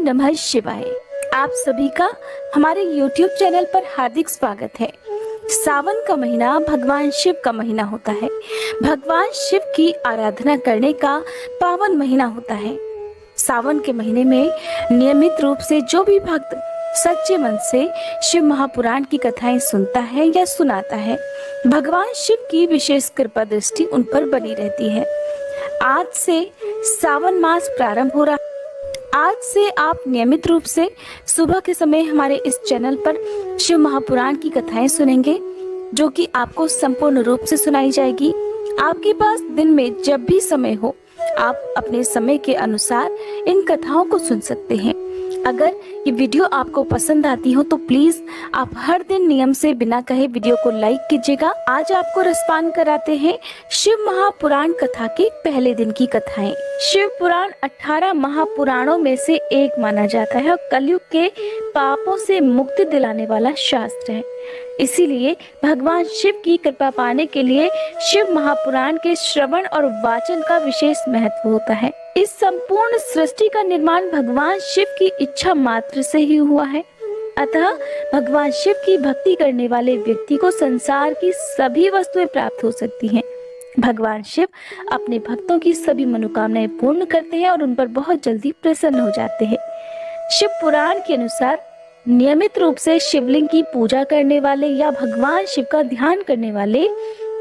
नमः शिवाय। आप सभी का हमारे YouTube चैनल पर हार्दिक स्वागत है। सावन का महीना भगवान शिव का महीना होता है। भगवान शिव की आराधना करने का पावन महीना होता है। सावन के महीने में नियमित रूप से जो भी भक्त सच्चे मन से शिव महापुराण की कथाएं सुनता है या सुनाता है, भगवान शिव की विशेष कृपा दृष्टि उन पर बनी रहती है। आज से सावन मास प्रारंभ हो रहा। आज से आप नियमित रूप से सुबह के समय हमारे इस चैनल पर शिव महापुराण की कथाएं सुनेंगे, जो कि आपको संपूर्ण रूप से सुनाई जाएगी। आपके पास दिन में जब भी समय हो, आप अपने समय के अनुसार इन कथाओं को सुन सकते हैं। अगर ये वीडियो आपको पसंद आती हो तो प्लीज आप हर दिन नियम से बिना कहे वीडियो को लाइक कीजिएगा। आज आपको रसपान कराते हैं शिव महापुराण कथा के पहले दिन की कथाएं। शिव पुराण 18 महापुराणों में से एक माना जाता है और कलयुग के पापों से मुक्ति दिलाने वाला शास्त्र है। इसीलिए भगवान शिव की कृपा पाने के लिए शिव महापुराण के श्रवण और वाचन का विशेष महत्व होता है। इस संपूर्ण सृष्टि का निर्माण भगवान शिव की इच्छा मात्र से ही हुआ है। अतः भगवान शिव की भक्ति करने वाले व्यक्ति को संसार की सभी वस्तुएं प्राप्त हो सकती हैं। भगवान शिव अपने भक्तों की सभी मनोकामनाएं पूर्ण करते हैं और उन पर बहुत जल्दी प्रसन्न हो जाते हैं। शिव पुराण के अनुसार नियमित रूप से शिवलिंग की पूजा करने वाले या भगवान शिव का ध्यान करने वाले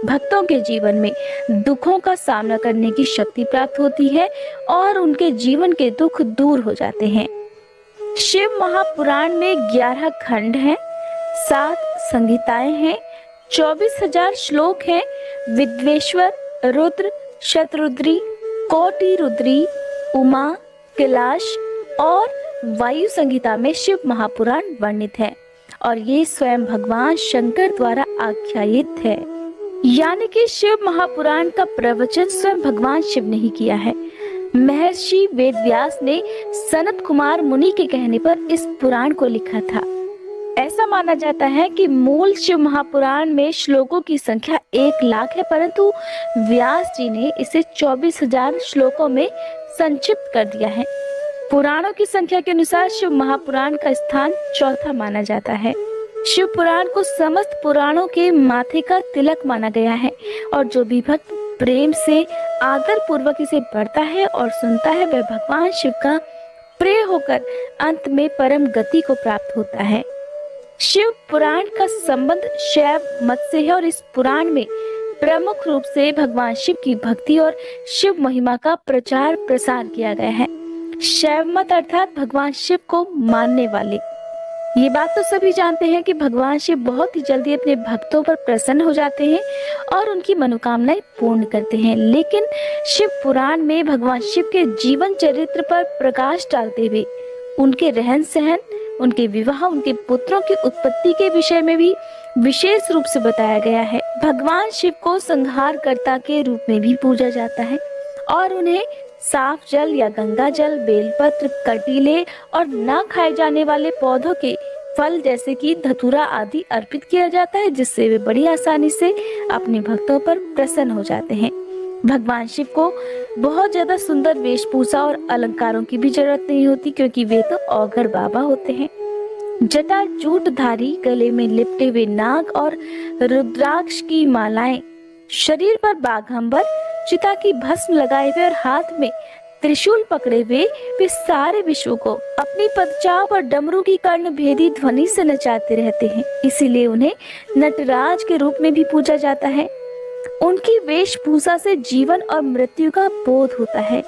भक्तों के जीवन में दुखों का सामना करने की शक्ति प्राप्त होती है और उनके जीवन के दुख दूर हो जाते हैं। शिव महापुराण में 11 खंड हैं, 7 संहिताएं हैं, 24,000 श्लोक हैं। विद्वेश्वर, रुद्र, शतरुद्री, कोटि रुद्री, उमा, कैलाश और वायु संहिता में शिव महापुराण वर्णित है और ये स्वयं भगवान शंकर द्वारा आख्यायित है। यानी कि शिव महापुराण का प्रवचन स्वयं भगवान शिव ने ही किया है। महर्षि वेदव्यास ने सनत कुमार मुनि के कहने पर इस पुराण को लिखा था। ऐसा माना जाता है कि मूल शिव महापुराण में श्लोकों की संख्या 1 लाख है, परंतु व्यास जी ने इसे 24,000 श्लोकों में संक्षिप्त कर दिया है। पुराणों की संख्या के अनुसार शिव महापुराण का स्थान चौथा माना जाता है। शिव पुराण को समस्त पुराणों के माथे का तिलक माना गया है और जो भी भक्त प्रेम से आदर पूर्वक इसे पढ़ता है और सुनता है, वह भगवान शिव का प्रिय होकर अंत में परम गति को प्राप्त होता है। शिव पुराण का संबंध शैव मत से है और इस पुराण में प्रमुख रूप से भगवान शिव की भक्ति और शिव महिमा का प्रचार प्रसार किया गया है। शैव मत अर्थात भगवान शिव को मानने वाले। ये बात तो सभी जानते हैं कि भगवान शिव बहुत ही जल्दी अपने भक्तों पर प्रसन्न हो जाते हैं और उनकी मनोकामनाएं पूर्ण करते हैं। लेकिन शिव पुराण में भगवान शिव के जीवन चरित्र पर प्रकाश डालते हुए उनके रहन सहन, उनके विवाह, उनके पुत्रों की उत्पत्ति के विषय में भी विशेष रूप से बताया गया है। भगवान शिव को संहारकर्ता के रूप में भी पूजा जाता है और उन्हें साफ जल या गंगा जल, बेलपत्र, कटीले और न खाए जाने वाले पौधों के फल जैसे कि धतूरा आदि अर्पित किया जाता है, जिससे वे बड़ी आसानी से अपने भक्तों पर प्रसन्न हो जाते हैं। भगवान शिव को बहुत ज्यादा सुंदर वेशभूषा और अलंकारों की भी जरूरत नहीं होती, क्योंकि वे तो औघड़ बाबा होते हैं। जटा जूटधारी, गले में लिपटे हुए नाग और रुद्राक्ष की मालाएं, शरीर पर बाघंबर, चिता की भस्म लगाए हुए और हाथ में त्रिशूल पकड़े हुए वे सारे विश्व को अपनी पदचाप और डमरू की कर्ण भेदी ध्वनि से नचाते रहते हैं। इसीलिए उन्हें नटराज के रूप में भी पूजा जाता है। उनकी वेशभूषा से जीवन और मृत्यु का बोध होता है।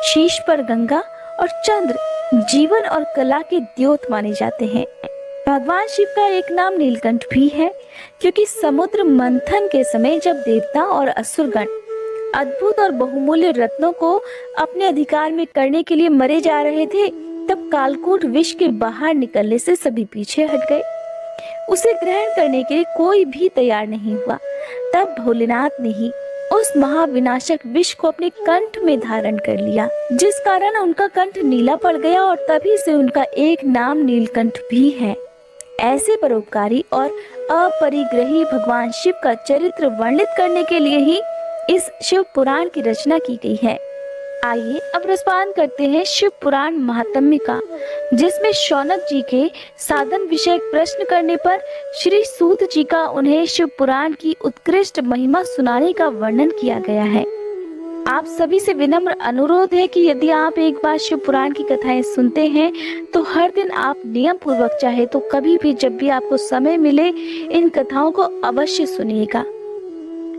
शीश पर गंगा और चंद्र जीवन और कला के द्योत माने जाते हैं। भगवान शिव का एक नाम नीलकंठ भी है, क्योंकि समुद्र मंथन के समय जब देवता और असुरगण अद्भुत और बहुमूल्य रत्नों को अपने अधिकार में करने के लिए मरे जा रहे थे, तब कालकूट विष के बाहर निकलने से सभी पीछे हट गए। उसे ग्रहण करने के लिए कोई भी तैयार नहीं हुआ। तब भोलेनाथ ने ही उस महाविनाशक विष को अपने कंठ में धारण कर लिया, जिस कारण उनका कंठ नीला पड़ गया और तभी से उनका एक नाम नीलकंठ भी है। ऐसे परोपकारी और अपरिग्रही भगवान शिव का चरित्र वर्णित करने के लिए ही इस शिव पुराण की रचना की गई है। आइए अब रसपान करते हैं शिव पुराण महात्म्य का, जिसमें शौनक जी के साधन विषयक प्रश्न करने पर श्री सूत जी का उन्हें शिव पुराण की उत्कृष्ट महिमा सुनाने का वर्णन किया गया है। आप सभी से विनम्र अनुरोध है कि यदि आप एक बार शिव पुराण की कथाएं सुनते हैं तो हर दिन आप नियम पूर्वक चाहे तो कभी भी जब भी आपको समय मिले इन कथाओं को अवश्य सुनिएगा।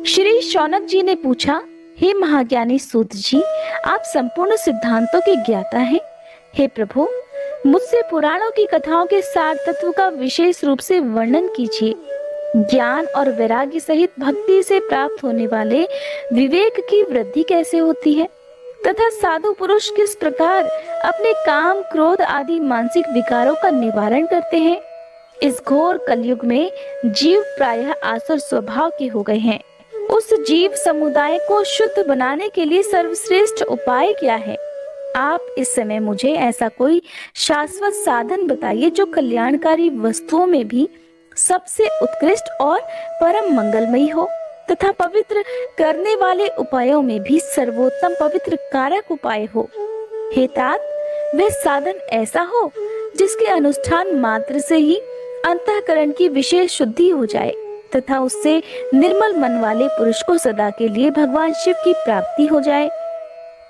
श्री शौनक जी ने पूछा, हे महाज्ञानी सूत जी, आप संपूर्ण सिद्धांतों के ज्ञाता हैं। हे प्रभु, मुझसे पुराणों की कथाओं के सार तत्व का विशेष रूप से वर्णन कीजिए। ज्ञान और वैराग्य सहित भक्ति से प्राप्त होने वाले विवेक की वृद्धि कैसे होती है तथा साधु पुरुष किस प्रकार अपने काम, क्रोध आदि मानसिक विकारों का निवारण करते हैं। इस घोर कलयुग में जीव प्रायः आसुर स्वभाव के हो गए हैं। उस जीव समुदाय को शुद्ध बनाने के लिए सर्वश्रेष्ठ उपाय क्या है? आप इस समय मुझे ऐसा कोई शाश्वत साधन बताइए जो कल्याणकारी वस्तुओं में भी सबसे उत्कृष्ट और परम मंगलमयी हो तथा पवित्र करने वाले उपायों में भी सर्वोत्तम पवित्र कारक उपाय हो। हे तात, वह साधन ऐसा हो जिसके अनुष्ठान मात्र से ही अंतःकरण की विशेष शुद्धि हो जाए तथा उससे निर्मल मन वाले पुरुष को सदा के लिए भगवान शिव की प्राप्ति हो जाए।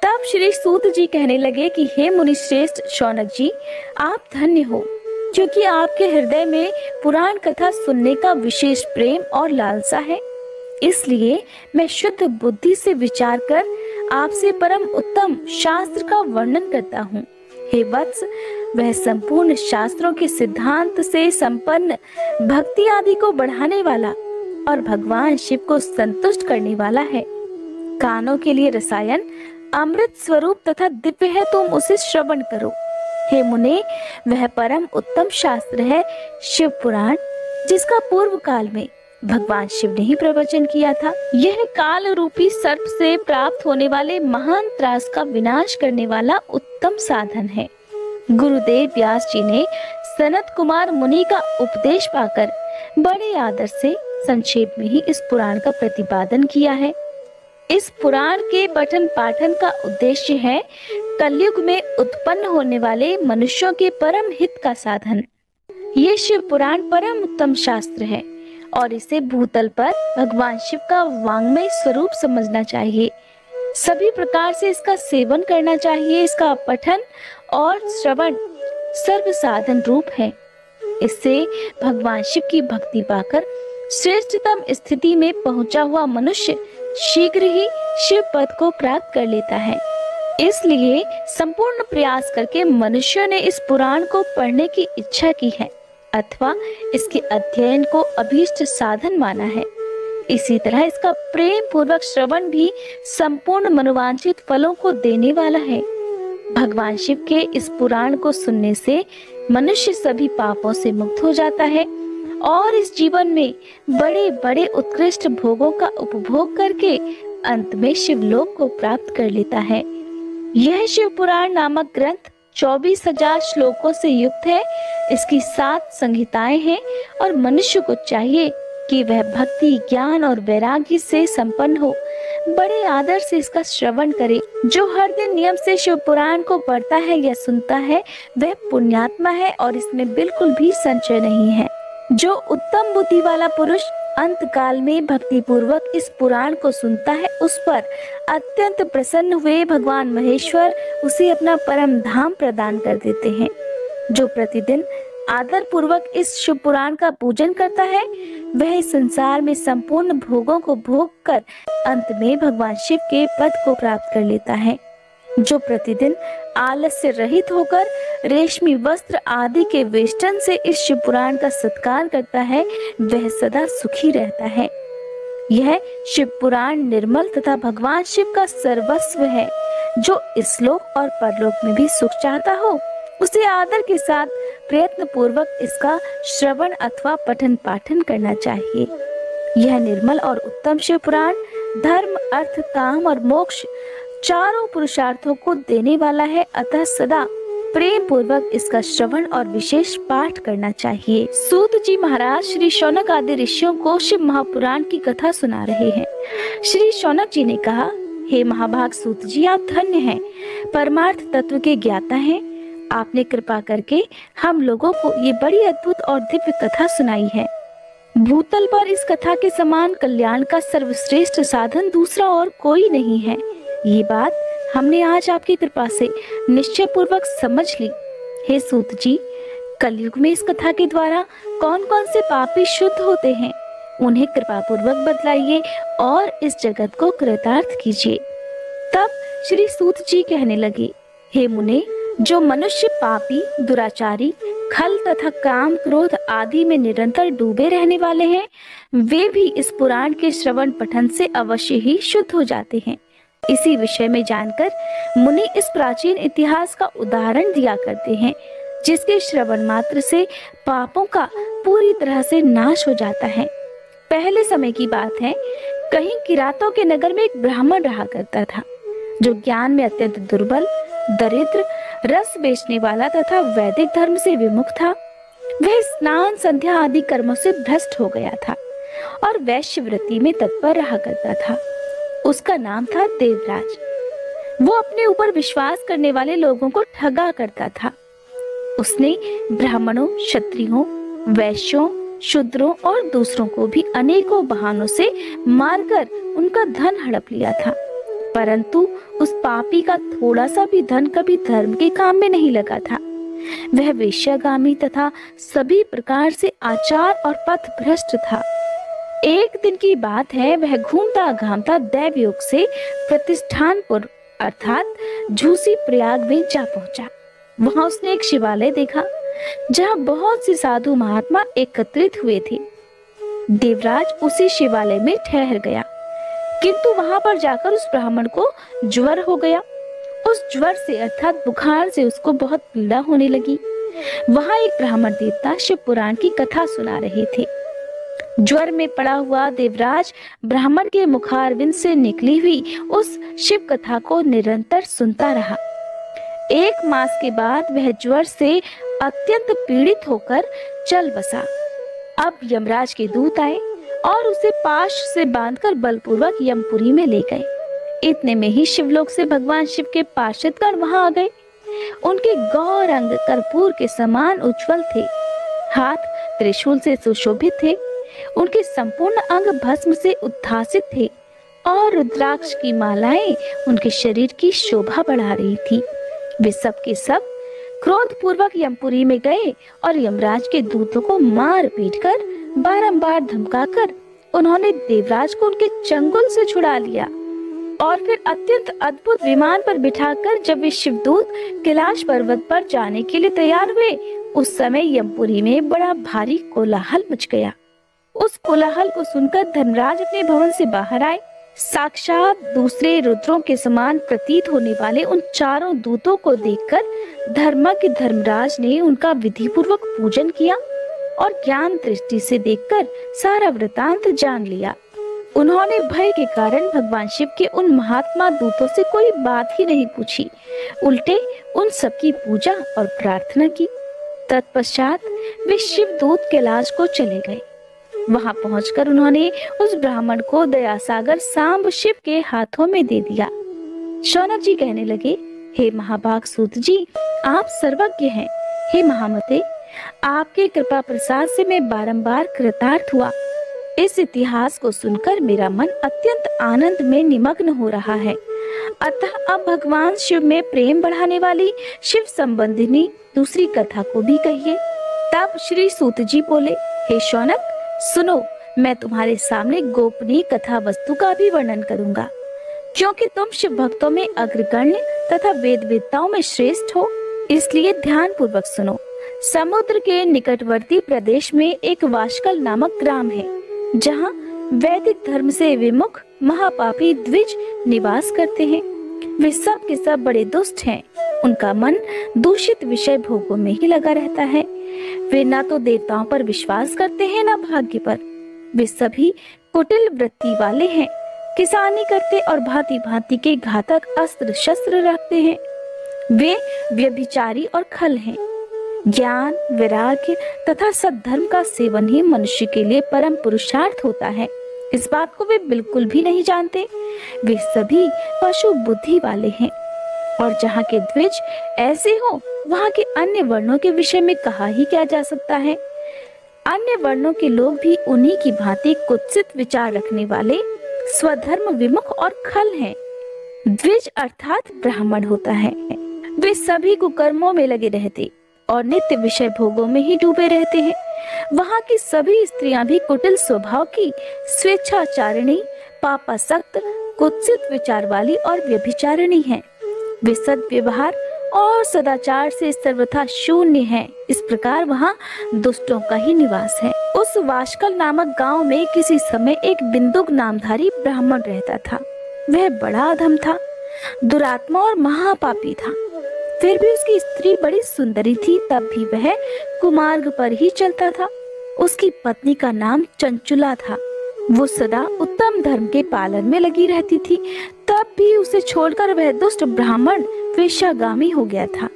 तब श्री सूत जी कहने लगे कि हे मुनि श्रेष्ठ शौनक जी, आप धन्य हो, क्योंकि आपके हृदय में पुराण कथा सुनने का विशेष प्रेम और लालसा है। इसलिए मैं शुद्ध बुद्धि से विचार कर आपसे परम उत्तम शास्त्र का वर्णन करता हूँ। हे वत्स, वह संपूर्ण शास्त्रों के सिद्धांत से संपन्न, भक्ति आदि को बढ़ाने वाला और भगवान शिव को संतुष्ट करने वाला है। कानों के लिए रसायन, अमृत स्वरूप तथा दिव्य है, तुम उसे श्रवण करो। हे मुने, वह परम उत्तम शास्त्र है शिव पुराण, जिसका पूर्व काल में भगवान शिव ने ही प्रवचन किया था। यह काल रूपी सर्प से प्राप्त होने वाले महान त्रास का विनाश करने वाला उत्तम साधन है। गुरुदेव व्यास जी ने सनत कुमार मुनि का उपदेश पाकर बड़े आदर से संक्षेप में ही इस पुराण का प्रतिपादन किया है। इस पुराण के पठन पाठन का उद्देश्य है कलयुग में उत्पन्न होने वाले मनुष्यों के परम हित का साधन। ये शिव पुराण परम उत्तम शास्त्र है और इसे भूतल पर भगवान शिव का वांग्मय स्वरूप समझना चाहिए। सभी प्रकार से इसका सेवन करना चाहिए। इसका पठन और श्रवण सर्व साधन रूप है। इससे भगवान शिव की भक्ति पाकर श्रेष्ठतम स्थिति में पहुंचा हुआ मनुष्य शीघ्र ही शिव पद को प्राप्त कर लेता है। इसलिए संपूर्ण प्रयास करके मनुष्य ने इस पुराण को पढ़ने की इच्छा की है अथवा इसके अध्ययन को अभीष्ट साधन माना है। इसी तरह इसका प्रेम पूर्वक श्रवण भी संपूर्ण मनोवांछित फलों को देने वाला है। भगवान शिव के इस पुराण को सुनने से मनुष्य सभी पापों से मुक्त हो जाता है और इस जीवन में बड़े बड़े उत्कृष्ट भोगों का उपभोग करके अंत में शिवलोक को प्राप्त कर लेता है। यह शिव पुराण नामक ग्रंथ 24,000 श्लोकों से युक्त है। इसकी 7 संहिताएं हैं और मनुष्य को चाहिए कि वह भक्ति, ज्ञान और वैराग्य से संपन्न हो बड़े आदर से इसका श्रवण करे। जो हर दिन नियम से शिव पुराण को पढ़ता है या सुनता है वह पुण्यात्मा है और इसमें बिल्कुल भी संशय नहीं है। जो उत्तम बुद्धि वाला पुरुष अंत काल में भक्ति पूर्वक इस पुराण को सुनता है उस पर अत्यंत प्रसन्न हुए भगवान महेश्वर उसे अपना परम धाम प्रदान कर देते हैं। जो प्रतिदिन आदर पूर्वक इस शिव पुराण का पूजन करता है वह इस संसार में संपूर्ण भोगों को भोग कर अंत में भगवान शिव के पद को प्राप्त कर लेता है। जो प्रतिदिन आलस्य रहित होकर रेशमी वस्त्र आदि के वेष्टन से इस शिव पुराण का सत्कार करता है वह सदा सुखी रहता है। यह शिव पुराण निर्मल तथा भगवान शिव का सर्वस्व है। जो इस लोक और परलोक में भी सुख चाहता हो उसे आदर के साथ प्रयत्न पूर्वक इसका श्रवण अथवा पठन पाठन करना चाहिए। यह निर्मल और उत्तम शिव पुराण धर्म, अर्थ, काम और मोक्ष चारों पुरुषार्थों को देने वाला है। अतः सदा प्रेम पूर्वक इसका श्रवण और विशेष पाठ करना चाहिए। सूत जी महाराज श्री शौनक आदि ऋषियों को शिव महापुराण की कथा सुना रहे हैं। श्री शौनक जी ने कहा, हे महाभाग सूत जी, आप धन्य हैं, परमार्थ तत्व के ज्ञाता हैं। आपने कृपा करके हम लोगों को ये बड़ी अद्भुत और दिव्य कथा सुनाई है। भूतल पर इस कथा के समान कल्याण का सर्वश्रेष्ठ साधन दूसरा और कोई नहीं है। ये बात हमने आज आपकी कृपा से निश्चय पूर्वक समझ ली। हे सूत जी, कलयुग में इस कथा के द्वारा कौन कौन से पापी शुद्ध होते हैं, उन्हें कृपा पूर्वक बतलाइए और इस जगत को कृतार्थ कीजिए। तब श्री सूत जी कहने लगे, हे मुने, जो मनुष्य पापी, दुराचारी, खल तथा काम क्रोध आदि में निरंतर डूबे रहने वाले हैं, वे भी इस पुराण के श्रवण पठन से अवश्य ही शुद्ध हो जाते हैं। इसी विषय में जानकर मुनि इस प्राचीन इतिहास का उदाहरण दिया करते हैं, जिसके श्रवण मात्र से पापों का पूरी तरह से नाश हो जाता है। पहले समय की बात है, कहीं किरातों के नगर में एक ब्राह्मण रहा करता था, जो ज्ञान में अत्यंत दुर्बल, दरिद्र, रस बेचने वाला तथा वैदिक धर्म से विमुख था। वह स्नान, संध्या आदि कर्मों से भ्रष्ट हो गया था और वैश्यवृत्ति में तत्पर रहा करता था। उसका नाम था देवराज। वो अपने ऊपर विश्वास करने वाले लोगों को ठगा करता था। उसने ब्राह्मणों, क्षत्रियों, वैश्यों, शूद्रों और दूसरों को भी अनेकों बहानों से मारकर उनका धन हड़प लिया था, परंतु उस पापी का थोड़ा सा भी धन कभी धर्म के काम में नहीं लगा था। वह वेश्यागामी तथा सभी प्रकार से आचार और पथ भ्रष्ट था। एक दिन की बात है, वह घूमता घामता दैवयोग से प्रतिष्ठानपुर अर्थात झूसी प्रयाग में जा पहुंचा। वहां उसने एक शिवालय देखा, जहां बहुत से साधु महात्मा एकत्रित हुए थे। देवराज उसी शिवालय में ठहर गया, किंतु वहां पर जाकर उस ब्राह्मण को ज्वर हो गया। उस ज्वर से अर्थात बुखार से उसको बहुत पीड़ा होने लगी। वहां एक ब्राह्मण देवता शिव पुराण की कथा सुना रहे थे। ज्वर में पड़ा हुआ देवराज ब्राह्मण के मुखारविंद से निकली हुई उस शिव कथा को निरंतर सुनता रहा। 1 मास के बाद वह ज्वर से अत्यंत पीड़ित होकर चल बसा। अब यमराज के दूत आए और उसे पाश से बांधकर बलपूर्वक यमपुरी में ले गए। इतने में ही शिवलोक से भगवान शिव के पार्षदगण वहां आ गए। उनके गौर अंग कर्पूर के समान उज्जवल थे, हाथ त्रिशूल से सुशोभित थे, उनके संपूर्ण अंग भस्म से उद्भासित थे और रुद्राक्ष की मालाएं उनके शरीर की शोभा बढ़ा रही थी। वे सब के सब क्रोध पूर्वक यमपुरी में गए और यमराज के दूतों को मार पीट कर बारंबार धमकाकर उन्होंने देवराज को उनके चंगुल से छुड़ा लिया और फिर अत्यंत अद्भुत विमान पर बिठाकर जब वे शिवदूत कैलाश पर्वत पर जाने के लिए तैयार हुए, उस समय यमपुरी में बड़ा भारी कोलाहल मच गया। उस कोलाहल को सुनकर धर्मराज अपने भवन से बाहर आए। साक्षात दूसरे रुद्रों के समान प्रतीत होने वाले उन चारों दूतों को देखकर धर्मज्ञ धर्मराज ने उनका विधि पूर्वक पूजन किया और ज्ञान दृष्टि से देखकर सारा वृतांत जान लिया। उन्होंने भय के कारण भगवान शिव के उन महात्मा दूतों से कोई बात ही नहीं पूछी, उल्टे उन सबकी पूजा और प्रार्थना की। तत्पश्चात वे शिव दूत कैलाश को चले गए। वहां पहुंचकर उन्होंने उस ब्राह्मण को दयासागर सांब शिव के हाथों में दे दिया। शौनक जी कहने लगे, हे महाभाग सूत जी, आप सर्वज्ञ हैं। हे महामते, आपके कृपा प्रसाद से मैं बारंबार कृतार्थ हुआ। इस इतिहास को सुनकर मेरा मन अत्यंत आनंद में निमग्न हो रहा है। अतः अब भगवान शिव में प्रेम बढ़ाने वाली शिव संबंधिनी दूसरी कथा को भी कहिए। तब श्री सूत जी बोले, हे शौनक, सुनो, मैं तुम्हारे सामने गोपनीय कथा वस्तु का भी वर्णन करूंगा, क्योंकि तुम शिव भक्तों में अग्रगण्य तथा वेदवेत्ताओं में श्रेष्ठ हो, इसलिए ध्यान पूर्वक सुनो। समुद्र के निकटवर्ती प्रदेश में एक वाशकल नामक ग्राम है, जहाँ वैदिक धर्म से विमुख महापापी द्विज निवास करते हैं। वे सब के सब बड़े दुष्ट हैं। उनका मन दूषित विषय भोगों में ही लगा रहता है। वे न तो देवताओं पर विश्वास करते हैं, न भाग्य पर। वे सभी कुटिल वृत्ति वाले हैं, किसानी करते और भांति भांति के घातक अस्त्र शस्त्र रखते हैं। वे व्यभिचारी और खल हैं। ज्ञान, वैराग्य तथा सद्धर्म का सेवन ही मनुष्य के लिए परम पुरुषार्थ होता है। इस बात को वे बिल्कुल भी नहीं जानते। वे सभी पशु बुद्धि वाले हैं, और जहाँ के द्विज ऐसे हो, वहाँ के अन्य वर्णों के विषय में कहा ही क्या जा सकता है। अन्य वर्णों के लोग भी उन्हीं की भांति कुत्सित विचार रखने वाले, स्वधर्म विमुख और खल हैं। द्विज अर्थात ब्राह्मण होता है। वे सभी कुकर्मों में लगे रहते और नित्य विषय भोगों में ही डूबे रहते हैं। वहाँ की सभी स्त्रियां भी कुटिल स्वभाव की, स्वेच्छाचारिणी, पापासक्त, कुत्सित विचार वाली और व्यभिचारिणी हैं। वे सद्व्यवहार और सदाचार से सर्वथा शून्य हैं। इस प्रकार वहाँ दुष्टों का ही निवास है। उस वाशकल नामक गांव में किसी समय एक बिंदुक नामधारी ब्राह्मण रहता था। वह बड़ा अधम था, दुरात्मा और महापापी था। फिर भी उसकी स्त्री बड़ी सुंदरी थी, तब भी वह कुमार्ग पर ही चलता था। उसकी पत्नी का नाम चंचुला था। वो सदा उत्तम धर्म के पालन में लगी रहती थी, तब भी उसे छोड़कर वह दुष्ट ब्राह्मण वेश्यागामी हो गया था।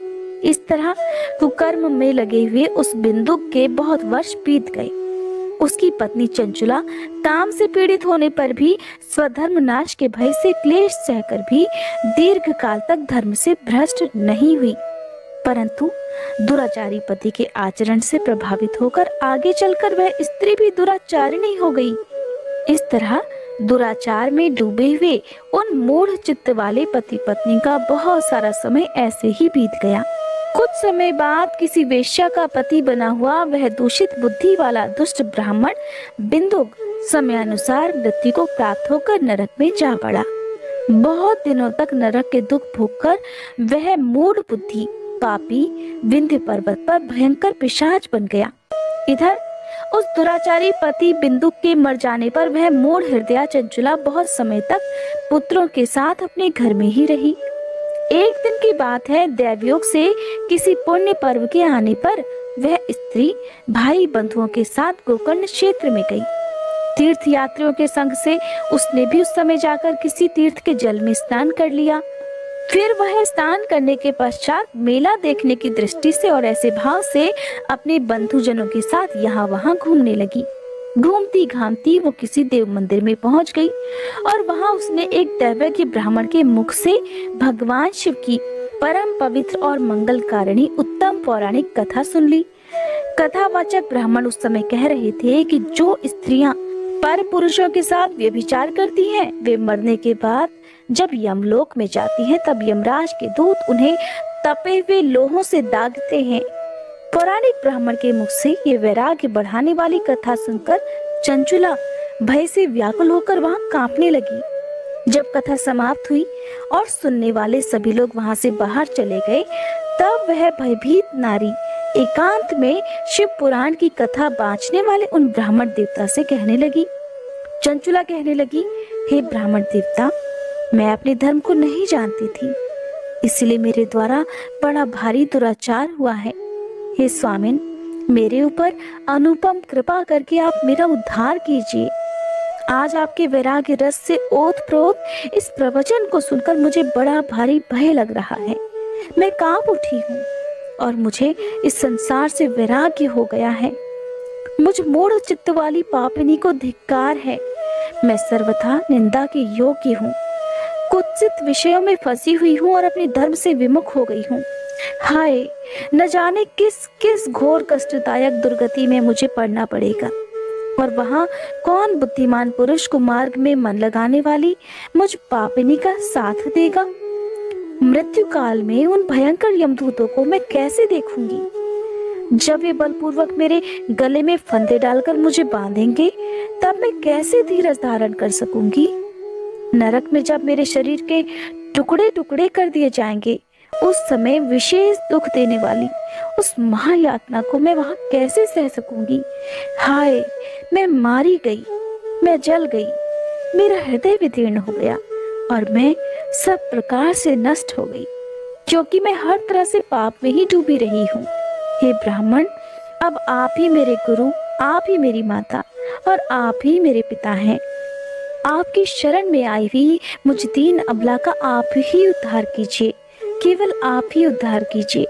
इस तरह कुकर्म में लगे हुए उस बिंदुक के बहुत वर्ष बीत गए। उसकी पत्नी चंचुला काम से पीड़ित होने पर भी, स्वधर्म नाश के भय से क्लेश सहकर भी दीर्घ काल तक धर्म से भ्रष्ट नहीं हुई, परंतु दुराचारी पति के आचरण से प्रभावित होकर आगे चलकर वह स्त्री भी दुराचारिणी हो गई। इस तरह दुराचार में डूबे हुए उन मूढ़ चित्त वाले पति पत्नी का बहुत सारा समय ऐसे ही बीत गया। कुछ समय बाद किसी वेश्या का पति बना हुआ वह दूषित बुद्धि वाला दुष्ट ब्राह्मण बिंदुक समयानुसार मृत्यु को प्राप्त होकर नरक में जा पड़ा। बहुत दिनों तक नरक के दुख भोगकर वह मूढ़ बुद्धि पापी विंध्य पर्वत पर भयंकर पिशाच बन गया। इधर उस दुराचारी पति बिंदुक के मर जाने पर वह मूढ़ हृदया चंचुला बहुत समय तक पुत्रों के साथ अपने घर में ही रही। एक दिन की बात है, दैवयोग से किसी पुण्य पर्व के आने पर वह स्त्री भाई बंधुओं के साथ गोकर्ण क्षेत्र में गई। तीर्थ यात्रियों के संग से उसने भी उस समय जाकर किसी तीर्थ के जल में स्नान कर लिया। फिर वह स्नान करने के पश्चात मेला देखने की दृष्टि से और ऐसे भाव से अपने बंधुजनों के साथ यहाँ वहाँ घूमने लगी। घूमती घामती वो किसी देव मंदिर में पहुंच गई और वहां उसने एक दैवज्ञ ब्राह्मण के मुख से भगवान शिव की परम पवित्र और मंगलकारिणी उत्तम पौराणिक कथा सुन ली। कथावाचक ब्राह्मण उस समय कह रहे थे कि जो स्त्रियां पर पुरुषों के साथ व्यभिचार करती हैं, वे मरने के बाद जब यमलोक में जाती हैं, तब यमराज के दूत उन्हें तपे हुए लोहों से दागते हैं। पौराणिक ब्राह्मण के मुख से ये वैराग्य बढ़ाने वाली कथा सुनकर चंचुला भय से व्याकुल होकर वहां कांपने लगी। जब कथा समाप्त हुई और सुनने वाले सभी लोग वहां से बाहर चले गए, तब वह भयभीत नारी एकांत में शिव पुराण की कथा बाँचने वाले उन ब्राह्मण देवता से कहने लगी। चंचुला कहने लगी, हे ब्राह्मण देवता, मैं अपने धर्म को नहीं जानती थी, इसलिए मेरे द्वारा बड़ा भारी दुराचार हुआ है। हे स्वामिन, मेरे ऊपर अनुपम कृपा करके आप मेरा उद्धार कीजिए। आज आपके वैराग्य रस से ओतप्रोत इस प्रवचन को सुनकर मुझे बड़ा भारी भय लग रहा है। मैं कांप उठी हूँ और मुझे इस संसार से वैराग्य हो गया है। मुझ मूढ़ चित्त वाली पापिनी को धिक्कार है। मैं सर्वथा निंदा के योग्य हूँ, कुत्सित विषयों में फंसी हुई हूँ और अपने धर्म से विमुख हो गई हूँ। हाय, न जाने किस किस घोर कष्टदायक दुर्गति में मुझे पड़ना पड़ेगा, और वहाँ कौन बुद्धिमान पुरुष को मार्ग में मन लगाने वाली मुझ पापिनी का साथ देगा। मृत्यु काल में उन भयंकर यमदूतों को मैं कैसे देखूंगी। जब वे बलपूर्वक मेरे गले में फंदे डालकर मुझे बांधेंगे, तब मैं कैसे धीरज धारण कर सकूंगी। नरक में जब मेरे शरीर के टुकड़े टुकड़े कर दिए जाएंगे, उस समय विशेष दुख देने वाली उस महायातना को मैं वहां कैसे सह सकूंगी। हाय, मैं मारी गई, मैं जल गई, मेरा हृदय विदीर्ण हो गया और मैं सब प्रकार से नष्ट हो गई, क्योंकि मैं हर तरह से पाप में ही डूबी रही हूँ। हे ब्राह्मण, अब आप ही मेरे गुरु, आप ही मेरी माता और आप ही मेरे पिता हैं। आपकी शरण में आई हुई मुझ दीन अबला का आप ही उद्धार कीजिए, केवल आप ही उद्धार कीजिए।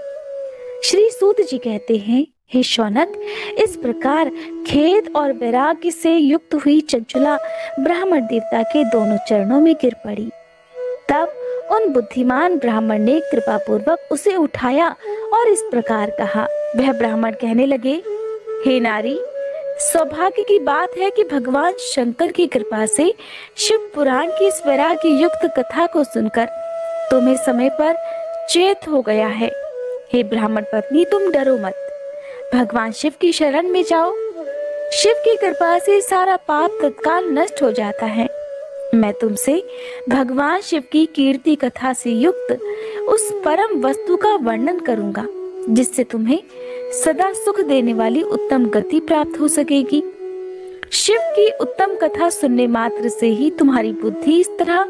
श्री सूत जी कहते हैं, हे शौनक, इस प्रकार खेद और वैराग्य से युक्त हुई चंचुला ब्राह्मण देवता के दोनों चरणों में गिर पड़ी। तब उन बुद्धिमान ब्राह्मण ने कृपा पूर्वक उसे उठाया और इस प्रकार कहा। वह ब्राह्मण कहने लगे, हे नारी, सौभाग्य की बात है कि भगवान शंकर की कृपा से शिव पुराण की इस वैराग्य युक्त कथा को सुनकर तुम्हें समय पर चेत हो गया है। हे ब्राह्मण पत्नी, तुम डरो मत, भगवान शिव की शरण में जाओ। शिव की कृपा से सारा पाप तत्काल नष्ट हो जाता है। मैं तुमसे भगवान शिव की कीर्ति कथा से युक्त उस परम वस्तु का वर्णन करूंगा, जिससे तुम्हें सदा सुख देने वाली उत्तम गति प्राप्त हो सकेगी। शिव की उत्तम कथा सुनने मात्र से ही तुम्हारी बुद्धि इस तरह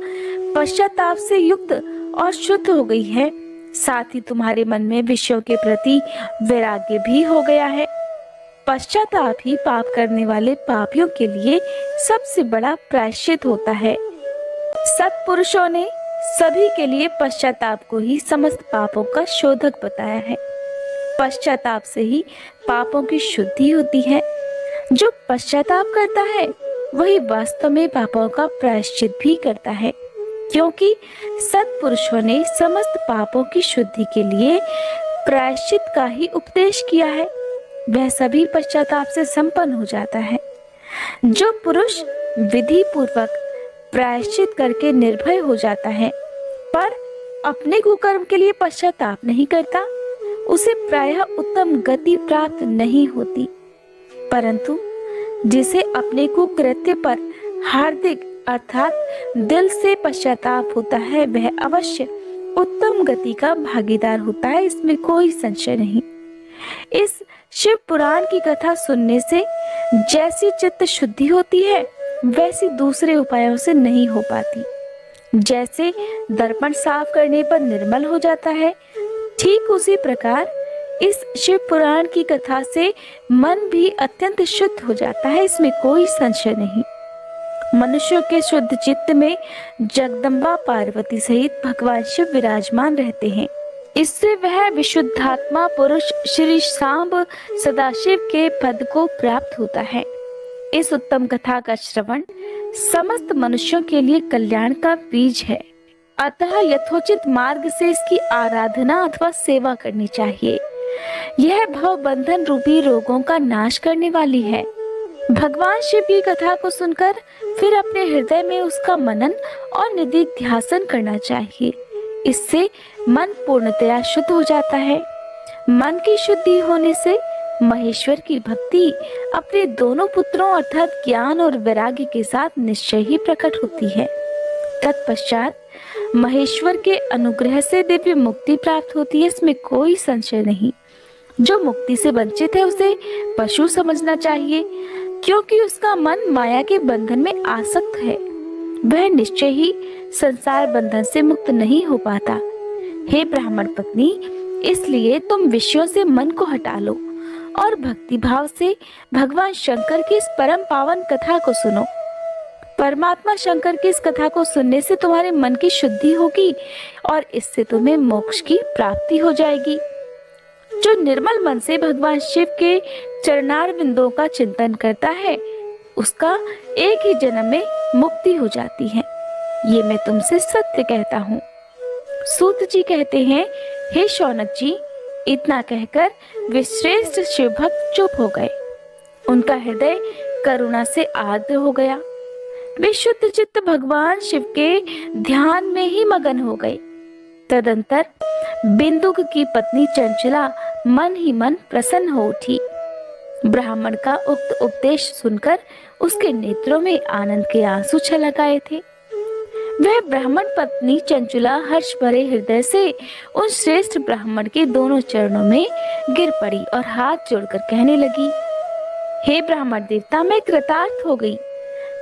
पश्चाताप से युक्त और शुद्ध हो गई है, साथ ही तुम्हारे मन में विषयों के प्रति वैराग्य भी हो गया है। पश्चाताप ही पाप करने वाले पापियों के लिए सबसे बड़ा प्रायश्चित होता है। सत्पुरुषों ने सभी के लिए पश्चाताप को ही समस्त पापों का शोधक बताया है। पश्चाताप से ही पापों की शुद्धि होती है। जो पश्चाताप करता है वही वास्तव में पापों का प्रायश्चित भी करता है, क्योंकि सत्पुरुषों ने समस्त पापों की शुद्धि के लिए प्रायश्चित का ही उपदेश किया है। वह सभी पश्चाताप से संपन्न हो जाता है। जो पुरुष विधि पूर्वक प्रायश्चित करके निर्भय हो जाता है पर अपने कुकर्म के लिए पश्चाताप नहीं करता, उसे प्रायः उत्तम गति प्राप्त नहीं होती। परंतु जिसे अपने कुकृत्य पर हार्दिक अर्थात दिल से पश्चाताप होता है, वह अवश्य उत्तम गति का भागीदार होता है, इसमें कोई संशय नहीं। इस शिव पुराण की कथा सुनने से जैसी चित्त शुद्धि होती है, वैसी दूसरे उपायों से नहीं हो पाती। जैसे दर्पण साफ करने पर निर्मल हो जाता है, ठीक उसी प्रकार इस शिव पुराण की कथा से मन भी अत्यंत शुद्ध हो जाता है, इसमें कोई संशय नहीं। मनुष्यों के शुद्ध चित्त में जगदम्बा पार्वती सहित भगवान शिव विराजमान रहते हैं। इससे वह विशुद्धात्मा पुरुष श्री सांब सदाशिव के पद को प्राप्त होता है। इस उत्तम कथा का श्रवण समस्त मनुष्यों के लिए कल्याण का बीज है, अतः यथोचित मार्ग से इसकी आराधना अथवा सेवा करनी चाहिए। यह भव बंधन रूपी रोगों का नाश करने वाली है। भगवान शिव की कथा को सुनकर फिर अपने हृदय में उसका मनन और निधिध्यासन करना चाहिए। इससे मन पूर्णतया शुद्ध हो जाता है। मन की शुद्धि होने से महेश्वर की भक्ति अपने दोनों पुत्रों अर्थात ज्ञान और वैराग्य के साथ निश्चय ही प्रकट होती है। तत्पश्चात महेश्वर के अनुग्रह से दिव्य मुक्ति प्राप्त होती है, इसमें कोई संशय नहीं। जो मुक्ति से वंचित है उसे पशु समझना चाहिए, क्योंकि उसका मन माया के बंधन में आसक्त है। वह निश्चय ही संसार बंधन से मुक्त नहीं हो पाता। हे ब्राह्मण पत्नी, इसलिए तुम विषयों से मन को हटा लो और भक्ति भाव से भगवान शंकर की इस परम पावन कथा को सुनो। परमात्मा शंकर की इस कथा को सुनने से तुम्हारे मन की शुद्धि होगी और इससे तुम्हें मोक्ष की प्राप्ति हो जाएगी। जो निर्मल मन से भगवान शिव के चरणार बिंदुओं का चिंतन करता है, उसका एक ही जन्म में मुक्ति हो जाती है। ये मैं तुमसे सत्य कहता हूँ। सूत जी कहते हैं, हे शौनक जी, इतना कहकर वे श्रेष्ठ शिव भक्त चुप हो गए। उनका हृदय करुणा से आर्द्र हो गया। वे शुद्ध चित्त भगवान शिव के ध्यान में ही मगन हो गए। तदंतर बिंदुक की पत्नी चंचला मन ही मन प्रसन्न हो उठी। ब्राह्मण का उक्त उपदेश सुनकर उसके नेत्रों में आनंद के आंसू छलक आए थे। वह ब्राह्मण पत्नी चंचला हर्ष भरे हृदय से उन श्रेष्ठ ब्राह्मण के दोनों चरणों में गिर पड़ी और हाथ जोड़कर कहने लगी, हे ब्राह्मण देवता, मैं कृतार्थ हो गई।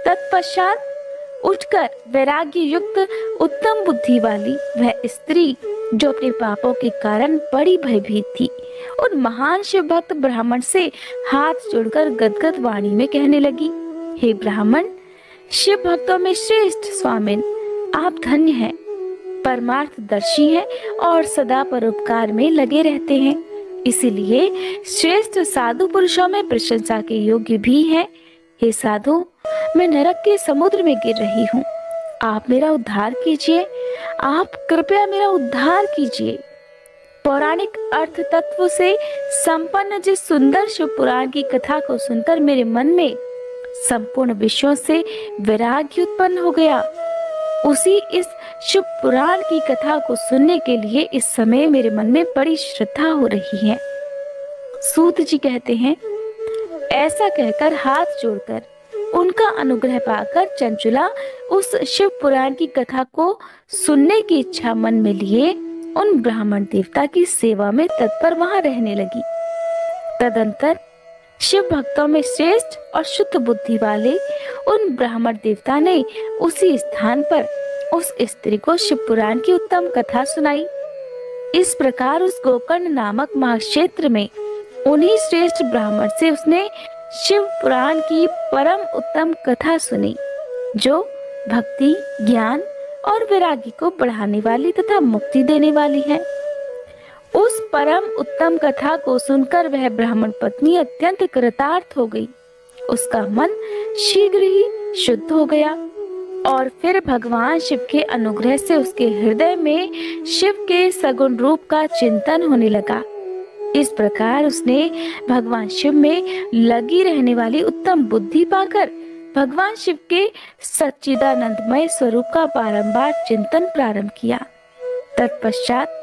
तत्पश्चात उठकर वैराग्य युक्त उत्तम बुद्धि वाली वह स्त्री, जो अपने पापों के कारण बड़ी भयभीत थी, उन महान शिव भक्त ब्राह्मण से हाथ जोड़कर गदगद वाणी में कहने लगी, हे ब्राह्मण, शिव भक्तों में श्रेष्ठ स्वामिन, आप धन्य हैं, परमार्थदर्शी हैं और सदा परोपकार में लगे रहते हैं। इसीलिए श्रेष्ठ साधु पुरुषों में प्रशंसा के योग्य भी हैं। हे साधु, मैं नरक के समुद्र में गिर रही हूँ, आप मेरा उद्धार कीजिए, आप कृपया मेरा उद्धार कीजिए। पौराणिक अर्थ तत्व से संपन्न जिस सुंदर शिव पुराण की कथा को सुनकर मेरे मन में संपूर्ण विषयों से वैराग्य उत्पन्न हो गया। उसी इस शिव पुराण की कथा को सुनने के लिए इस समय मेरे मन में बड़ी श्रद्धा हो रही है। सूत जी कहते हैं, ऐसा कहकर हाथ जोड़कर उनका अनुग्रह पाकर चंचुला उस शिव पुराण की कथा को सुनने की इच्छा मन में लिए उन ब्राह्मण देवता की सेवा में तत्पर वहां रहने लगी। तदंतर शिव भक्तों में श्रेष्ठ और शुद्ध बुद्धि वाले उन ब्राह्मण देवता ने उसी स्थान पर उस स्त्री को शिव पुराण की उत्तम कथा सुनाई। इस प्रकार उस गोकर्ण नामक महाक्षेत्र में उन्हीं श्रेष्ठ ब्राह्मण से उसने शिव पुराण की परम उत्तम कथा सुनी, जो भक्ति, ज्ञान और वैराग्य को बढ़ाने वाली तथा मुक्ति देने वाली है। उस परम उत्तम कथा को सुनकर वह ब्राह्मण पत्नी अत्यंत कृतार्थ हो गई। उसका मन शीघ्र ही शुद्ध हो गया और फिर भगवान शिव के अनुग्रह से उसके हृदय में शिव के सगुण रूप का चिंतन होने लगा। इस प्रकार उसने भगवान शिव में लगी रहने वाली उत्तम बुद्धि पाकर भगवान शिव के सच्चिदानंदमय स्वरूप का बारंबार चिंतन प्रारंभ किया। तत्पश्चात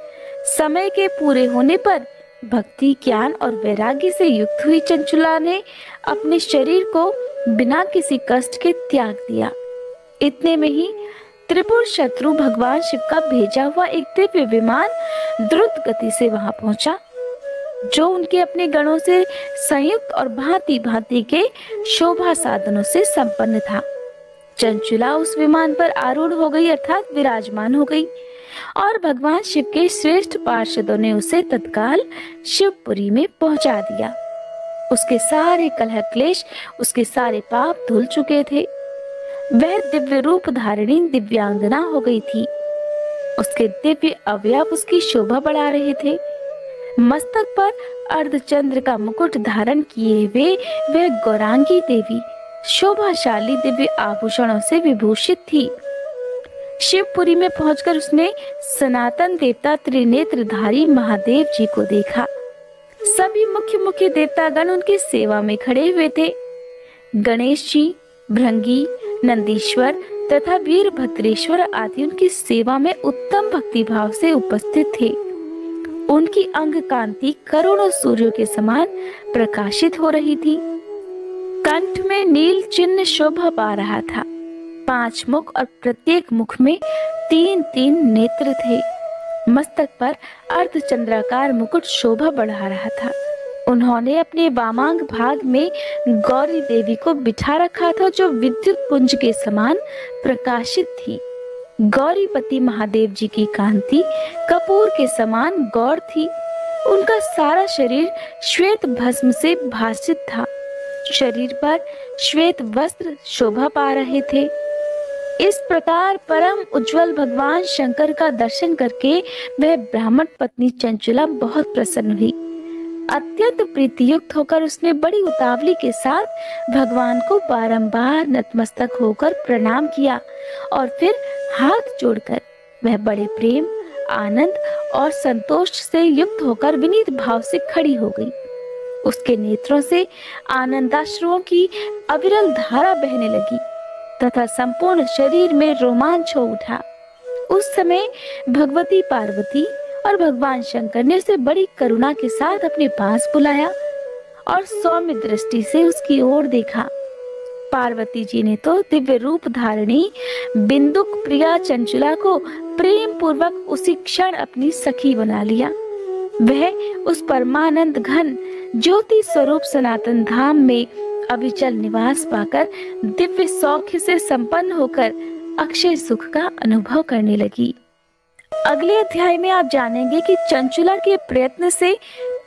समय के पूरे होने पर भक्ति, ज्ञान और वैराग्य से युक्त हुई चंचुला ने अपने शरीर को बिना किसी कष्ट के त्याग दिया। इतने में ही त्रिपुर शत्रु भगवान शिव का भेजा हुआ एक दिव्य विमान द्रुत गति से वहां पहुंचा, जो उनके अपने गणों से संयुक्त और भांति भांति के शोभा साधनों से संपन्न था। चंचुला उस विमान पर आरूढ़ हो गई, अर्थात विराजमान हो गई, और भगवान शिव के श्रेष्ठ पार्षदों ने उसे तत्काल शिवपुरी में पहुंचा दिया। उसके सारे कलह क्लेश, उसके सारे पाप धुल चुके थे। वह दिव्य रूप धारिणी दिव्यांगना हो गई थी। उसके दिव्य अवयव उसकी शोभा बढ़ा रहे थे। मस्तक पर अर्धचंद्र का मुकुट धारण किए हुए वह गौरांगी देवी शोभाशाली दिव्य आभूषणों से विभूषित थी। शिवपुरी में पहुंचकर उसने सनातन देवता त्रिनेत्रधारी महादेव जी को देखा। सभी मुख्य मुख्य देवतागण उनकी सेवा में खड़े हुए थे। गणेश जी, भृंगी, नंदीश्वर तथा वीरभद्रेश्वर आदि उनकी सेवा में उत्तम भक्ति भाव से उपस्थित थे। उनकी अंग कांति करोड़ों सूर्यों के समान प्रकाशित हो रही थी। कंठ में नील चिन्ह शोभा पा रहा था। 5 मुख और प्रत्येक मुख में 3-3 नेत्र थे। मस्तक पर अर्धचंद्राकार मुकुट शोभा बढ़ा रहा था। उन्होंने अपने वामांग भाग में गौरी देवी को बिठा रखा था, जो विद्युत पुंज के समान प्रकाशित थी। गौरीपति महादेव जी की कांति कपूर के समान गौर थी। उनका सारा शरीर श्वेत भस्म से भासित था। शरीर पर श्वेत वस्त्र शोभा पा रहे थे। इस प्रकार परम उज्जवल भगवान शंकर का दर्शन करके वह ब्राह्मण पत्नी चंचुला बहुत प्रसन्न हुई। अत्यंत प्रीतियुक्त होकर उसने बड़ी उतावली के साथ भगवान को बारंबार नतमस्तक होकर प्रणाम किया और फिर हाथ जोड़कर वह बड़े प्रेम, आनंद और संतोष से युक्त होकर विनीत भाव से खड़ी हो गई। उसके नेत्रों से आनंदाश्रुओं की अविरल धारा बहने लगी तथा संपूर्ण शरीर में रोमांच हो उठा। उस समय भगवती पार्वती और भगवान शंकर ने उसे बड़ी करुणा के साथ अपने पास बुलाया और सौम्य दृष्टि से उसकी ओर देखा। पार्वती जी ने तो दिव्य रूप धारिणी बिंदुक प्रिया चंचुला को प्रेम पूर्वक उसी क्षण अपनी सखी बना लिया। वह उस परमानंद घन ज्योति स्वरूप सनातन धाम में अविचल निवास पाकर दिव्य सौख्य से संपन्न होकर अक्षय सुख का अनुभव करने लगी। अगले अध्याय में आप जानेंगे कि चंचुला के प्रयत्न से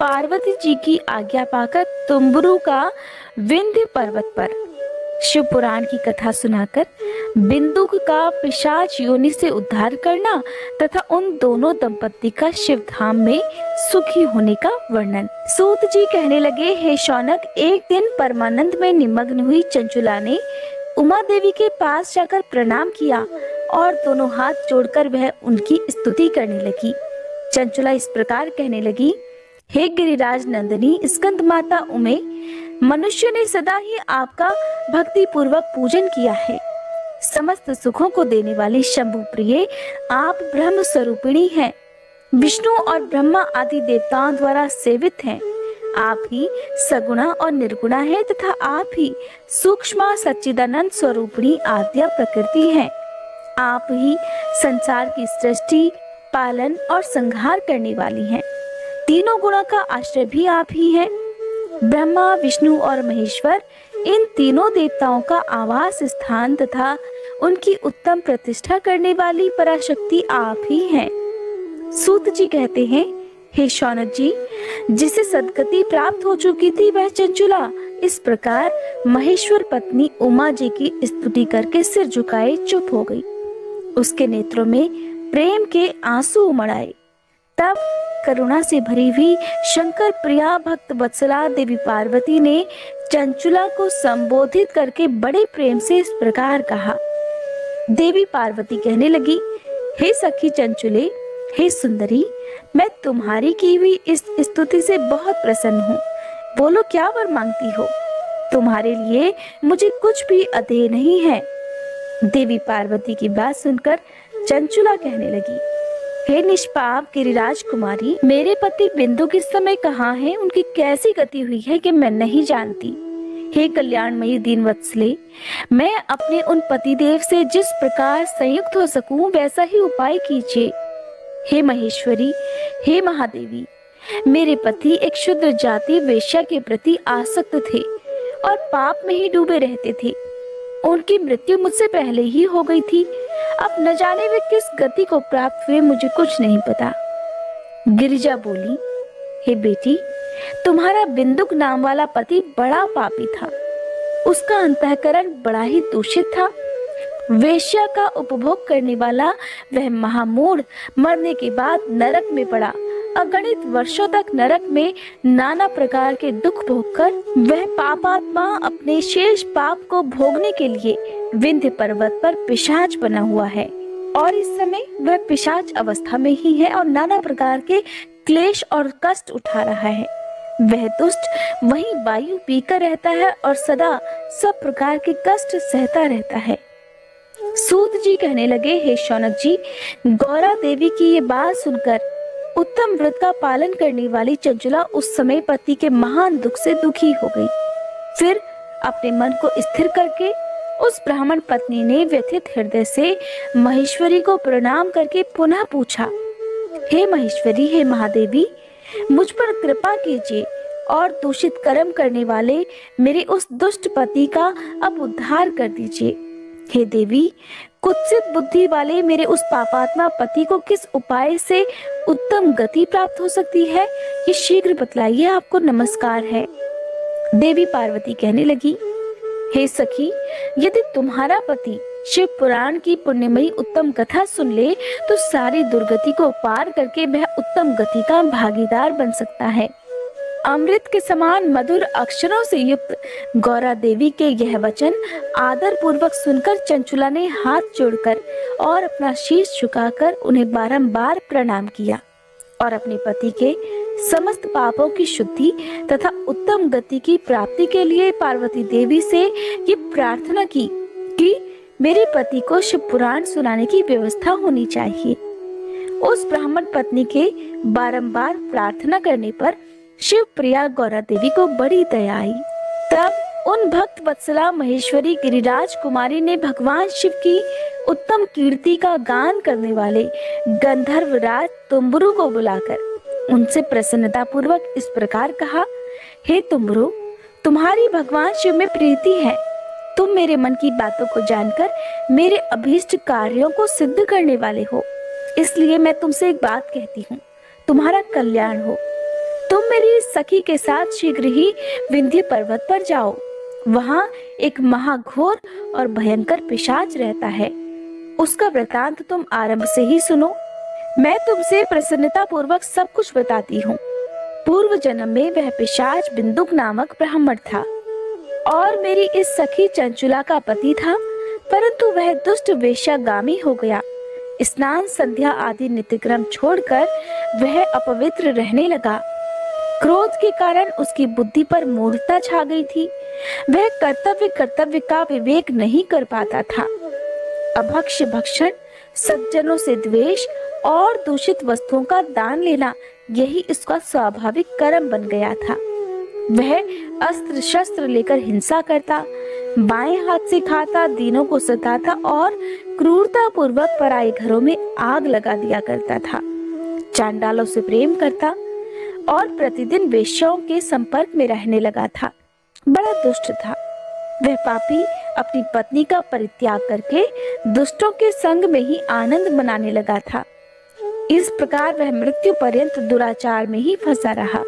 पार्वती जी की आज्ञा पाकर तुम्बुरु का विंध्य पर्वत पर शिव पुराण की कथा सुनाकर बिंदुक का पिशाच योनि से उद्धार करना तथा उन दोनों दंपति का शिव धाम में सुखी होने का वर्णन। सूत जी कहने लगे, हे शौनक, एक दिन परमानंद में निमग्न हुई चंचुला ने उमा देवी के पास जाकर प्रणाम किया और दोनों हाथ जोड़कर वह उनकी स्तुति करने लगी। चंचुला इस प्रकार कहने लगी, हे गिरिराज नंदिनी स्कंद माता उमे, मनुष्य ने सदा ही आपका भक्ति पूर्वक पूजन किया है। समस्त सुखों को देने वाली शंभु प्रिय आप ब्रह्म स्वरूपिणी हैं, विष्णु और ब्रह्मा आदि देवताओं द्वारा सेवित हैं। आप ही सगुणा और निर्गुणा है तथा आप ही सूक्ष्म सच्चिदानंद स्वरूपिणी आद्या प्रकृति हैं। आप ही संसार की सृष्टि, पालन और संहार करने वाली हैं। तीनों गुणों का आश्रय भी आप ही हैं। ब्रह्मा, विष्णु और महेश्वर इन तीनों देवताओं का आवास स्थान तथा उनकी उत्तम प्रतिष्ठा करने वाली पराशक्ति आप ही हैं। सूत जी कहते हैं, हे शौनक जी, जिसे सद्गति प्राप्त हो चुकी थी वह चंचुला इस प्रकार महेश्वर पत्नी उमा जी की स्तुति करके सिर झुकाए चुप हो गई। उसके नेत्रों में प्रेम के आंसू उमड़ आए। तब करुणा से भरी हुई शंकर प्रिया भक्त वत्सला देवी पार्वती ने चंचुला को संबोधित करके बड़े प्रेम से इस प्रकार कहा। देवी पार्वती कहने लगी, हे सखी चंचुले, हे सुंदरी, मैं तुम्हारी की हुई इस स्तुति से बहुत प्रसन्न हूँ। बोलो क्या वर मांगती हो? तुम्हारे लिए मुझे कुछ भी अधेय नहीं है। देवी पार्वती की बात सुनकर चंचुला कहने लगी, हे निष्पाप गिरिराज कुमारी, मेरे पति बिंदु किस समय कहाँ हैं? उनकी कैसी गति हुई है कि मैं नहीं जानती। हे कल्याणमयी दीन वत्सले, मैं अपने उन पतिदेव से जिस प्रकार संयुक्त हो सकूं वैसा ही उपाय कीजिए। हे महेश्वरी, हे महादेवी, मेरे पति एक शुद्र जाति वेश्या के प्रति आसक्त थे और पाप में ही डूबे रहते थे। उनकी मृत्यु मुझसे पहले ही हो गई थी। अब न जाने वे किस गति को प्राप्त हुए, मुझे कुछ नहीं पता। गिरिजा बोली, हे बेटी, तुम्हारा बिंदुक नाम वाला पति बड़ा पापी था। उसका अंतःकरण बड़ा ही दूषित था। वेश्या का उपभोग करने वाला वह महामूढ़ मरने के बाद नरक में पड़ा। अगणित वर्षों तक नरक में नाना प्रकार के दुख भोगकर वह पापात्मा अपने शेष पाप को भोगने के लिए विंध्य पर्वत पर पिशाच बना हुआ है और इस समय वह पिशाच अवस्था में ही है और नाना प्रकार के क्लेश और कष्ट उठा रहा है। वह दुष्ट वहीं वायु पीकर रहता है और सदा सब प्रकार के कष्ट सहता रहता है। सूत जी कहने लगे, हे शौनक जी, गौरा देवी की ये बात सुनकर उत्तम व्रत का पालन करने वाली चंचुला उस समय पति के महान दुख से दुखी हो गई। फिर अपने मन को स्थिर करके उस ब्राह्मण पत्नी ने व्यथित हृदय से महेश्वरी को प्रणाम करके पुनः पूछा, हे महेश्वरी, हे महादेवी, मुझ पर कृपा कीजिए और दूषित कर्म करने वाले मेरे उस दुष्ट पति का अब उद्धार कर दीजिए। हे देवी, कुत्सित बुद्धि वाले मेरे उस पापात्मा पति को किस उपाय से उत्तम गति प्राप्त हो सकती है, ये शीघ्र बतलाइए, आपको नमस्कार है। देवी पार्वती कहने लगी, हे सखी, यदि तुम्हारा पति शिव पुराण की पुण्यमयी उत्तम कथा सुन ले तो सारी दुर्गति को पार करके वह उत्तम गति का भागीदार बन सकता है। अमृत के समान मधुर अक्षरों से युक्त गौरा देवी के यह वचन आदर पूर्वक सुनकर चंचुला ने हाथ जोड़कर और अपना शीश झुकाकर उन्हें बारंबार प्रणाम किया और अपने पति के समस्त पापों की शुद्धि तथा उत्तम गति की प्राप्ति के लिए पार्वती देवी से ये प्रार्थना की कि मेरे पति को शिव पुराण सुनाने की व्यवस्था होनी चाहिए। उस ब्राह्मण पत्नी के बारंबार प्रार्थना करने पर शिव प्रिया गौरा देवी को बड़ी दया आई। तब उन भक्त वत्सला महेश्वरी गिरिराज कुमारी ने भगवान शिव की उत्तम कीर्ति का गान करने वाले गंधर्व राज तुम्बुरु को बुलाकर उनसे प्रसन्नता पूर्वक इस प्रकार कहा, हे तुम्बुरु, तुम्हारी भगवान शिव में प्रीति है। तुम मेरे मन की बातों को जानकर मेरे अभीष्ट कार्यों को सिद्ध करने वाले हो, इसलिए मैं तुमसे एक बात कहती हूँ, तुम्हारा कल्याण हो। तुम मेरी सखी के साथ शीघ्र ही विंध्य पर्वत पर जाओ वहाँ एक महाघोर और भयंकर पिशाच रहता है। उसका वृतांत तुम आरंभ से ही सुनो। मैं तुमसे प्रसन्नता पूर्वक सब कुछ बताती हूँ। पूर्व जन्म में वह पिशाच बिंदुक नामक ब्राह्मण था और मेरी इस सखी चंचुला का पति था, परंतु वह दुष्ट वेश्यागामी हो गया। स्नान संध्या आदि नित्यक्रम छोड़कर वह अपवित्र रहने लगा। क्रोध के कारण उसकी बुद्धि पर मूढ़ता छा गई थी। वह कर्तव्य का विवेक नहीं कर पाता था। अभक्ष्य भक्षण, सज्जनों से द्वेष और दूषित वस्तुओं का दान लेना, यही इसका स्वाभाविक कर्म बन गया था। वह अस्त्र शस्त्र लेकर हिंसा करता, बाएं हाथ से खाता, दीनों को सताता और क्रूरता पूर्वक पराये घरों में आग लगा दिया करता था। चांडालों से प्रेम करता और प्रतिदिन वेश्याओं के संपर्क में रहने लगा था। बड़ा दुष्ट था। वह पापी अपनी पत्नी का परित्याग करके दुष्टों के संग में ही आनंद मनाने लगा था। इस प्रकार वह मृत्यु पर्यंत दुराचार में ही फंसा रहा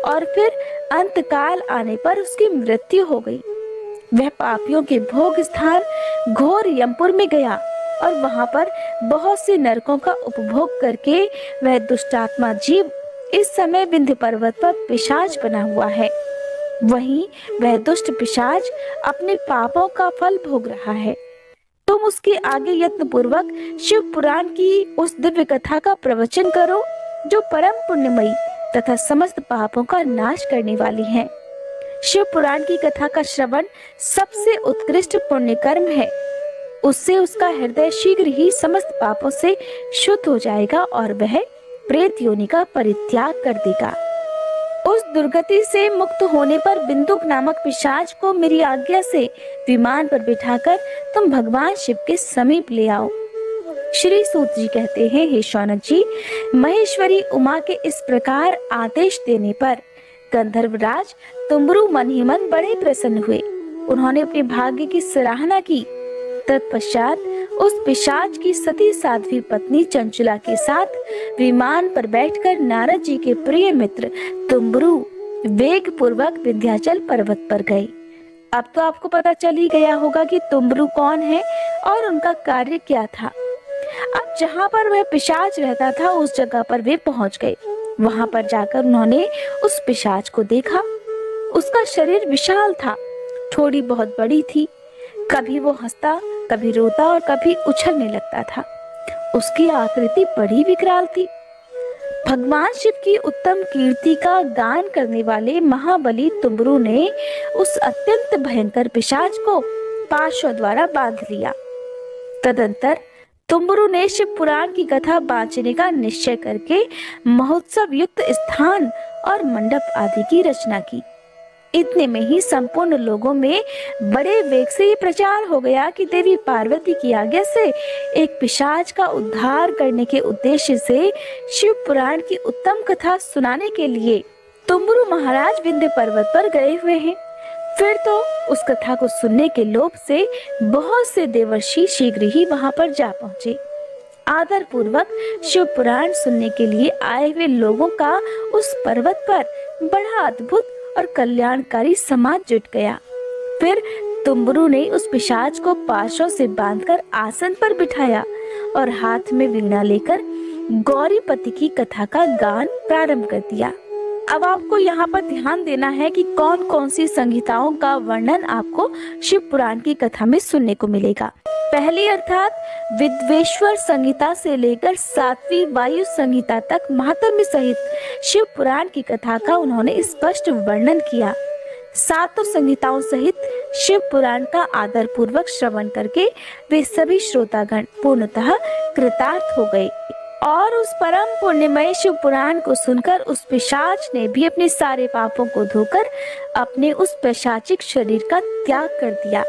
और फिर अंतकाल आने पर उसकी मृत्यु हो गई। वह पापियों के भोग स्थान घोर यमपुर में गया और वहां पर बहुत से नरकों का उपभोग करके वह दुष्टात्मा जीव इस समय विंध्य पर्वत पर पिशाच बना हुआ है। वहीं वह दुष्ट पिशाच अपने पापों का फल भोग रहा है। तुम उसके आगे यत्न पूर्वक शिव पुराण की उस दिव्य कथा का प्रवचन करो जो परम पुण्यमयी तथा समस्त पापों का नाश करने वाली है। शिव पुराण की कथा का श्रवण सबसे उत्कृष्ट पुण्य कर्म है। उससे उसका हृदय शीघ्र ही समस्त पापों से शुद्ध हो जाएगा और वह प्रेत योनि का परित्याग कर देगा। उस दुर्गति से मुक्त होने पर बिंदुक नामक पिशाच को मेरी आज्ञा से विमान पर बिठाकर तुम भगवान शिव के समीप ले आओ। श्री सूत जी कहते हैं, हे शौनक जी, महेश्वरी उमा के इस प्रकार आदेश देने पर गंधर्वराज तुम्बरु मन ही मन बड़े प्रसन्न हुए। उन्होंने अपने भाग्य की सराहना की। तत्पश्चात उस पिशाच की सती साध्वी पत्नी चंचुला के साथ विमान पर बैठकर नारद जी के प्रिय मित्र तुम्बरु वेग पूर्वक विंध्याचल पर्वत पर गए। अब तो आपको पता चल ही गया होगा कि तुम्बरु कौन है और उनका कार्य क्या था। अब जहाँ पर वह पिशाच रहता था उस जगह पर वे पहुंच गए। वहां पर जाकर उन्होंने उस पिशाच को देखा। उसका शरीर विशाल था, ठोड़ी बहुत बड़ी थी। कभी वो हंसता, कभी रोता और कभी उछलने लगता था। उसकी आकृति बड़ी विकराल थी। भगवान शिव की उत्तम कीर्ति का गान करने वाले महाबली तुम्बरु ने उस अत्यंत भयंकर पिशाच को पाशों द्वारा बांध लिया। तदंतर तुम्बरु ने शिव पुराण की कथा बांचने का निश्चय करके महोत्सव युक्त स्थान और मंडप आदि की रचना की। इतने में ही संपूर्ण लोगों में बड़े वेग से ये प्रचार हो गया कि देवी पार्वती की आज्ञा से एक पिशाच का उद्धार करने के उद्देश्य से शिव पुराण की उत्तम कथा सुनाने के लिए तुम्बरु महाराज विंध्य पर्वत पर गए हुए हैं। फिर तो उस कथा को सुनने के लोभ से बहुत से देवर्षि शीघ्र ही वहां पर जा पहुंचे। आदर पूर्वक शिव पुराण सुनने के लिए आए हुए लोगों का उस पर्वत पर बड़ा अद्भुत और कल्याणकारी समाज जुट गया। फिर तुम्बरु ने उस पिशाच को पाशों से बांधकर आसन पर बिठाया और हाथ में वीणा लेकर गौरीपति की कथा का गान प्रारंभ कर दिया। अब आपको यहाँ पर ध्यान देना है कि कौन कौन सी संहिताओं का वर्णन आपको शिव पुराण की कथा में सुनने को मिलेगा। पहली अर्थात विद्वेश्वर संहिता से लेकर 7वीं वायु संहिता तक महात्म्य सहित शिव पुराण की कथा का उन्होंने स्पष्ट वर्णन किया। 7 संहिताओं सहित शिव पुराण का आदर पूर्वक श्रवण करके वे सभी श्रोतागण पूर्णतः कृतार्थ हो गए और उस परम पुण्यमय शिव पुराण को सुनकर उस पिशाच ने भी अपने सारे पापों को धोकर अपने उस पैशाचिक शरीर का त्याग कर दिया।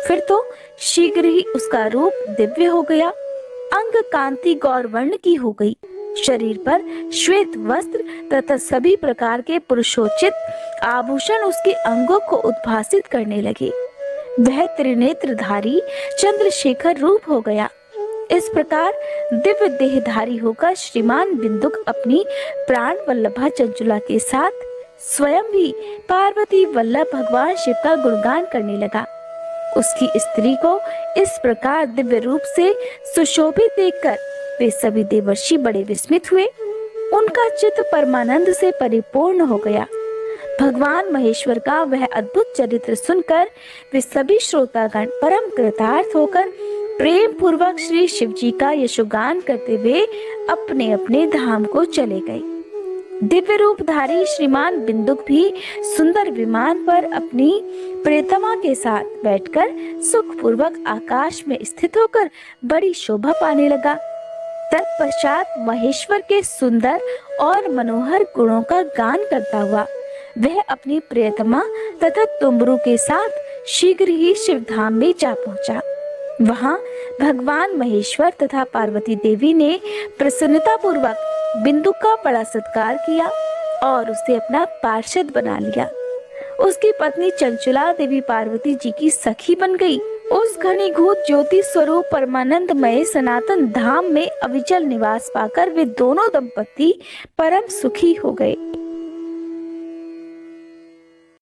फिर तो शीघ्र ही उसका रूप दिव्य हो गया, अंग कांति गौर वर्ण की हो गई, शरीर पर श्वेत वस्त्र तथा सभी प्रकार के पुरुषोचित आभूषण उसके अंगों को उद्भासित करने लगे। वह त्रिनेत्रधारी चंद्रशेखर रूप हो गया। इस प्रकार दिव्य देहधारी होकर श्रीमान बिंदुक अपनी प्राण वल्लभा चंचुला के साथ स्वयं भी पार्वती वल्लभ भगवान शिव का गुणगान करने लगा। उसकी स्त्री को इस प्रकार दिव्य रूप से सुशोभित देखकर वे सभी देवर्षि बड़े विस्मित हुए। उनका चित्त परमानंद से परिपूर्ण हो गया। भगवान महेश्वर का वह अद्भुत चरित्र सुनकर वे सभी श्रोतागण परम कृतार्थ होकर प्रेम पूर्वक श्री शिव जी का यशोगान करते हुए अपने अपने धाम को चले गए। दिव्य रूपधारी श्रीमान बिंदुक भी सुंदर विमान पर अपनी प्रियतमा के साथ बैठकर सुखपूर्वक आकाश में स्थित होकर बड़ी शोभा पाने लगा। तत्पश्चात महेश्वर के सुंदर और मनोहर गुणों का गान करता हुआ वह अपनी प्रियतमा तथा तुमरू के साथ शीघ्र ही शिवधाम में जा पहुंचा। वहां भगवान महेश्वर तथा पार्वती देवी ने प्रसन्नता पूर्वक बिंदु का बड़ा सत्कार किया और उसे अपना पार्षद बना लिया। उसकी पत्नी चंचला देवी पार्वती जी की सखी बन गई। उस घनीभूत ज्योति स्वरूप परमानंदमय सनातन धाम में अविचल निवास पाकर वे दोनों दंपति परम सुखी हो गए।